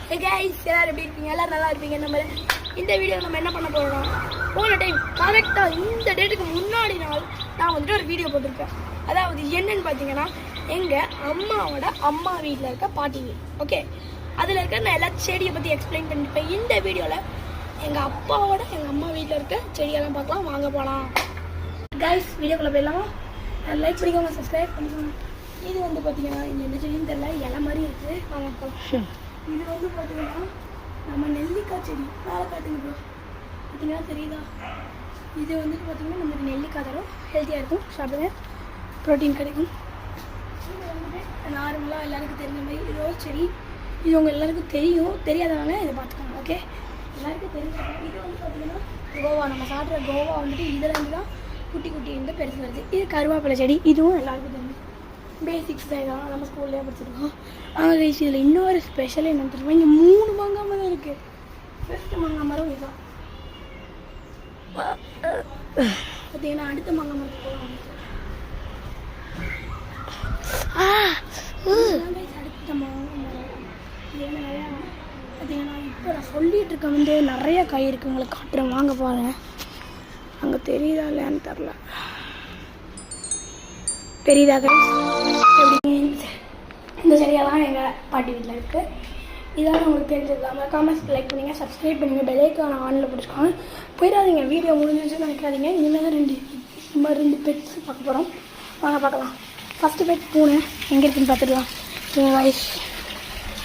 Guys எல்லாரும் எப்படி இருக்கீங்க? எல்லாரும் நல்லா இருப்பீங்க. நம்ம இந்த வீடியோ நம்ம என்ன பண்ண போறோம், போன டைம் கரெக்டாக இந்த டேட்டுக்கு முன்னாடி நாள் நான் வந்துட்டு ஒரு வீடியோ போட்டிருக்கேன். அதாவது என்னன்னு பார்த்தீங்கன்னா, எங்கள் அம்மாவோட அம்மா வீட்டில் இருக்க பாட்டி வீடு. ஓகே, அதில் இருக்க நான் எல்லா செடியை பற்றி எக்ஸ்பிளைன் பண்ணிருப்பேன். இந்த வீடியோவில் எங்கள் அப்பாவோட எங்கள் அம்மா வீட்டில் இருக்க செடியெல்லாம் பார்க்கலாம். வாங்க போகலாம் கைஸ். வீடியோக்குள்ளே போயிடலாமா? லைக் பண்ணிக்கோங்க, சப்ஸ்கிரைப் பண்ணிக்கோங்க. இது வந்து பார்த்தீங்கன்னா இந்த என்ன செடின்னு தெரியல, இலை மாதிரி இருக்குது. வாங்க போகலாம். இது வந்து பார்த்தீங்கன்னா நம்ம நெல்லிக்காய் செடி. மேலே காட்டுங்க ப்ரோ, பார்த்தீங்கன்னா தெரியுதா? இது வந்துட்டு பார்த்தீங்கன்னா நமக்கு நெல்லிக்காய் தரும், ஹெல்த்தியாக இருக்கும், சாப்பிடுங்க, ப்ரோட்டீன் கிடைக்கும். இது வந்துட்டு நார்மலாக எல்லாருக்கும் தெரிஞ்ச மாதிரி ரோஸ் செடி. இது உங்கள் எல்லாருக்கும் தெரியும், தெரியாதவங்க இதை பார்த்துக்கோங்க. ஓகே, எல்லாருக்கும் தெரிஞ்ச இது வந்து பார்த்தீங்கன்னா கோவா. நம்ம சாப்பிட்ற கோவா வந்துட்டு இதுலேருந்து தான் குட்டி குட்டி இருந்து பெருசு வருது. இது கருவேப்பிலை செடி. இதுவும் எல்லாருக்கும் தெரியும், பேசிக்ஸ் தான், இதெல்லாம் நம்ம ஸ்கூல்லேயே படிச்சிருக்கோம். ஆனால் கைஸ் இதில் இன்னொரு ஸ்பெஷல் என்ன தெரியுமா? இங்கே 3 மாங்காய் மரம் இருக்குது. ஃபஸ்ட்டு மாங்காய் மரம் இதுதான். பார்த்தீங்கன்னா அடுத்த மாங்காய் மரத்துக்கு போகலாம். அடுத்த மாங்காய் மரம் இது என்ன நிறையா பார்த்தீங்கன்னா இப்போ நான் சொல்லிகிட்டு இருக்க வந்து நிறைய காய் இருக்குது. உங்களுக்கு காட்டுறேன், வாங்க பாருங்க. அங்கே தெரியுதா இல்லையான்னு தெரில, தெரியுதா கைஸ்? எப்படி இந்த செடியெல்லாம் எங்கள் பாட்டி வீட்டில் இருக்குது. இதெல்லாம் உங்களுக்கு தெரிஞ்சிருக்காம காமெண்ட்ஸ் லைக் பண்ணுங்க, சப்ஸ்கிரைப் பண்ணுங்கள், பெல்லைக்கான ஆனில் பிடிச்சிக்கோங்க. போயிடாதீங்க, வீடியோ முடிஞ்சிச்சுன்னு நினைக்காதீங்க. இனிமேல் தான் 2 பெட்ஸ் பார்க்க போகிறோம். வாங்க பார்க்கலாம். ஃபஸ்ட்டு பெட் பூனை எங்கே இருக்குன்னு பார்த்துக்கலாம். கைஸ்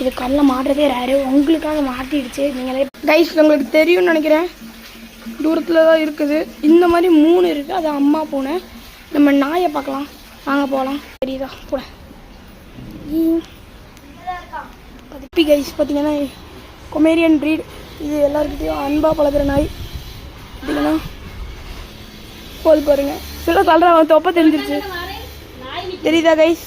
இது கல்லில் மாட்டுறதே ரேரு, உங்களுக்காக மாட்டிடுச்சு. நீங்களே கைஸ் உங்களுக்கு தெரியும்னு நினைக்கிறேன், தூரத்தில் தான் இருக்குது. இந்த மாதிரி 3 இருக்குது, அது அம்மா பூனை. நம்ம நாயை பார்க்கலாம், வாங்க போகலாம். தெரியுதா பூனை? பப்பி கைஸ் பார்த்தீங்கன்னா கொமேரியன் ப்ரீட். இது எல்லாருக்கிட்டையும் அன்பாக பழகிற நாய். பார்த்தீங்கன்னா போல் பாருங்க, சில சொல்கிற அவன் தொப்பை தெரிஞ்சிருச்சு. தெரியுதா கைஸ்?